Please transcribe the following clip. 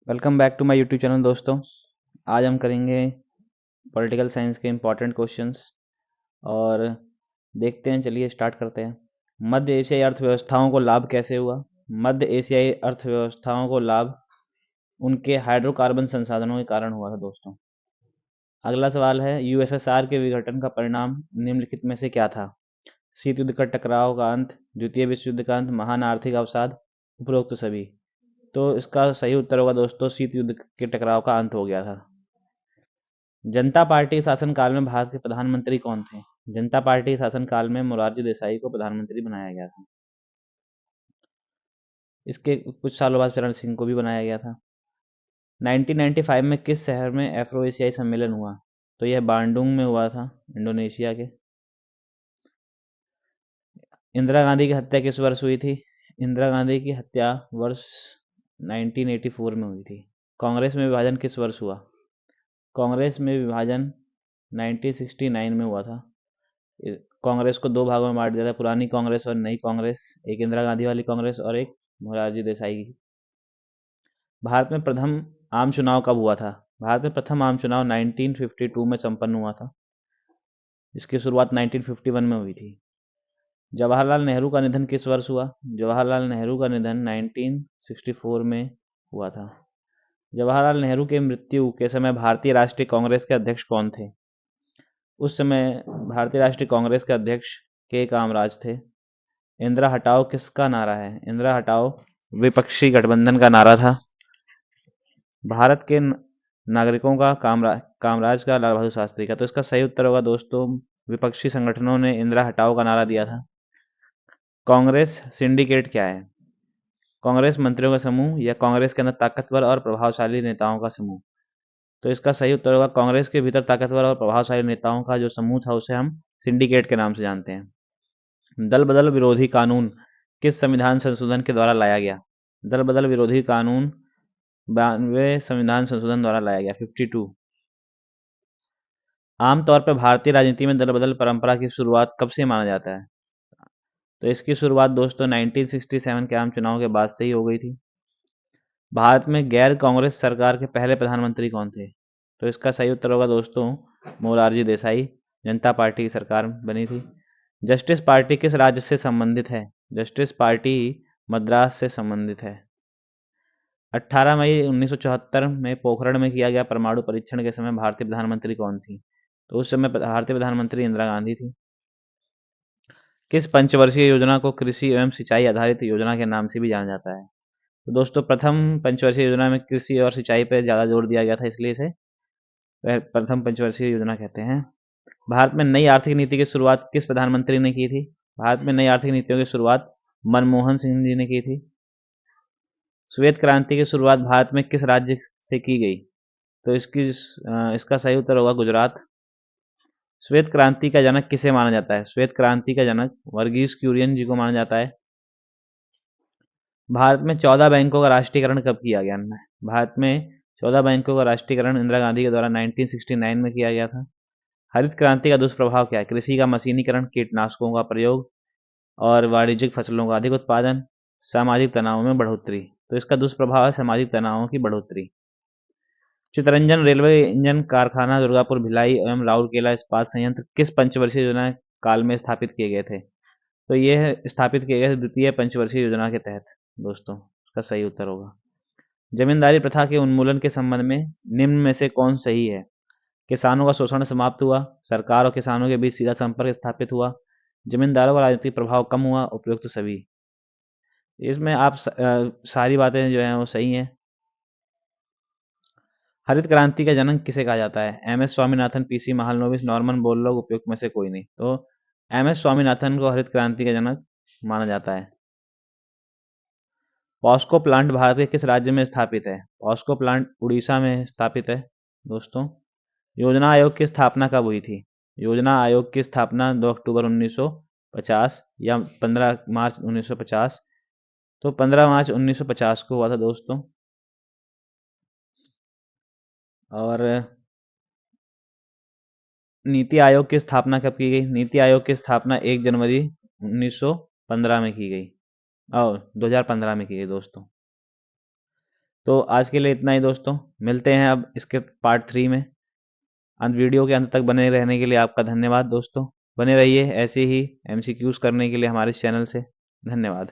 Welcome back to my YouTube channel दोस्तों। आज हम करेंगे पॉलिटिकल साइंस के इम्पोर्टेंट क्वेश्चंस और देखते हैं। चलिए स्टार्ट करते हैं। मध्य एशियाई अर्थव्यवस्थाओं को लाभ कैसे हुआ? मध्य एशियाई अर्थव्यवस्थाओं को लाभ उनके हाइड्रोकार्बन संसाधनों के कारण हुआ था दोस्तों। अगला सवाल है, यूएसएसआर के विघटन का परिणाम निम्नलिखित में से क्या था? शीत युद्ध का टकराव का अंत, द्वितीय विश्व युद्ध का अंत, महान आर्थिक अवसाद, उपरोक्त सभी। तो इसका सही उत्तर होगा दोस्तों, शीत युद्ध के टकराव का अंत हो गया था। जनता पार्टी के शासनकाल में भारत के प्रधानमंत्री कौन थे? जनता पार्टी के शासनकाल में मोरारजी देसाई को प्रधानमंत्री बनाया गया था। इसके कुछ सालों बाद चरण सिंह को भी बनाया गया था। 1995 में किस शहर में एफ्रो एशियाई सम्मेलन हुआ? तो यह बांडुंग में हुआ था, इंडोनेशिया के। इंदिरा गांधी की हत्या किस वर्ष हुई थी? इंदिरा गांधी की हत्या वर्ष 1984 में हुई थी। कांग्रेस में विभाजन किस वर्ष हुआ? कांग्रेस में विभाजन 1969 में हुआ था। कांग्रेस को दो भागों में बांट दिया था, पुरानी कांग्रेस और नई कांग्रेस, एक इंदिरा गांधी वाली कांग्रेस और एक मोरारजी देसाई की। भारत में प्रथम आम चुनाव कब हुआ था? भारत में प्रथम आम चुनाव 1952 में संपन्न हुआ था। इसकी शुरुआत 1951 में हुई थी। जवाहरलाल नेहरू का निधन किस वर्ष हुआ? जवाहरलाल नेहरू का निधन 1964 में हुआ था। जवाहरलाल नेहरू की मृत्यु के समय भारतीय राष्ट्रीय कांग्रेस के अध्यक्ष कौन थे? उस समय भारतीय राष्ट्रीय कांग्रेस के अध्यक्ष के कामराज थे। इंदिरा हटाओ किसका नारा है? इंदिरा हटाओ विपक्षी गठबंधन का नारा था। भारत के नागरिकों का कामराज का लाल बहादुर शास्त्री का। तो इसका सही उत्तर होगा दोस्तों, विपक्षी संगठनों ने इंदिरा हटाओ का नारा दिया था। कांग्रेस सिंडिकेट क्या है? कांग्रेस मंत्रियों का समूह या कांग्रेस के अंदर ताकतवर और प्रभावशाली नेताओं का समूह। तो इसका सही उत्तर होगा, कांग्रेस के भीतर ताकतवर और प्रभावशाली नेताओं का जो समूह था उसे हम सिंडिकेट के नाम से जानते हैं। दल बदल विरोधी कानून किस संविधान संशोधन के द्वारा लाया गया? दल बदल विरोधी कानून 92 संविधान संशोधन द्वारा लाया गया, 52। आमतौर पर भारतीय राजनीति में दल बदल परंपरा की शुरुआत कब से माना जाता है? तो इसकी शुरुआत दोस्तों 1967 के आम चुनाव के बाद से ही हो गई थी। भारत में गैर कांग्रेस सरकार के पहले प्रधानमंत्री कौन थे? तो इसका सही उत्तर होगा दोस्तों, मोरारजी देसाई। जनता पार्टी की सरकार बनी थी। जस्टिस पार्टी किस राज्य से संबंधित है? जस्टिस पार्टी मद्रास से संबंधित है। 18 मई 1974 में पोखरण में किया गया परमाणु परीक्षण के समय भारतीय प्रधानमंत्री कौन थी? तो उस समय भारतीय प्रधानमंत्री इंदिरा गांधी थी। किस पंचवर्षीय योजना को कृषि एवं सिंचाई आधारित योजना के नाम से भी जाना जाता है? तो दोस्तों, प्रथम पंचवर्षीय योजना में कृषि और सिंचाई पर ज़्यादा जोर दिया गया था, इसलिए इसे प्रथम पंचवर्षीय योजना कहते हैं। भारत में नई आर्थिक नीति की शुरुआत किस प्रधानमंत्री ने की थी? भारत में नई आर्थिक नीतियों की शुरुआत मनमोहन सिंह जी ने की थी। श्वेत क्रांति की शुरुआत भारत में किस राज्य से की गई? तो इसका सही उत्तर होगा गुजरात। श्वेत क्रांति का जनक किसे माना जाता है? श्वेत क्रांति का जनक वर्गीज क्यूरियन जी को माना जाता है। भारत में 14 बैंकों का राष्ट्रीयकरण कब किया गया? भारत में 14 बैंकों का राष्ट्रीयकरण इंदिरा गांधी के द्वारा 1969 में किया गया था। हरित क्रांति का दुष्प्रभाव क्या है? कृषि का मशीनीकरण, कीटनाशकों का प्रयोग और वाणिज्यिक फसलों का अधिक उत्पादन, सामाजिक तनाव में बढ़ोतरी। तो इसका दुष्प्रभाव है सामाजिक तनावों की बढ़ोतरी। चितरंजन रेलवे इंजन कारखाना दुर्गापुर, भिलाई एवं राउरकेला इस्पात संयंत्र किस पंचवर्षीय योजना काल में स्थापित किए गए थे? तो ये स्थापित किए गए थे द्वितीय पंचवर्षीय योजना के तहत दोस्तों। इसका सही उत्तर होगा। जमींदारी प्रथा के उन्मूलन के संबंध में निम्न में से कौन सही है? किसानों का शोषण समाप्त हुआ, सरकार और किसानों के बीच सीधा संपर्क स्थापित हुआ, जमींदारों का राजनीतिक प्रभाव कम हुआ, उपयुक्त सभी। इसमें आप सारी बातें जो हैं वो सही हैं। हरित क्रांति का जनक किसे कहा जाता है? एम एस स्वामीनाथन, पीसी महालनोबिस, नॉर्मन बोरलॉग, उपयुक्त में से कोई नहीं। तो एम एस स्वामीनाथन को हरित क्रांति का जनक माना जाता है। पॉस्को प्लांट भारत के किस राज्य में स्थापित है? पॉस्को प्लांट उड़ीसा में स्थापित है दोस्तों। योजना आयोग की स्थापना कब हुई थी? योजना आयोग की स्थापना 2 अक्टूबर 1950 या 15 मार्च 1950। तो 15 मार्च 1950 को हुआ था दोस्तों। और नीति आयोग की स्थापना कब की गई? नीति आयोग की स्थापना 1 जनवरी 1915 में की गई और 2015 में की गई दोस्तों। तो आज के लिए इतना ही दोस्तों, मिलते हैं अब इसके पार्ट 3 में। अंत वीडियो के अंत तक बने रहने के लिए आपका धन्यवाद दोस्तों। बने रहिए ऐसे ही एमसीक्यूज करने के लिए हमारे इस चैनल से। धन्यवाद।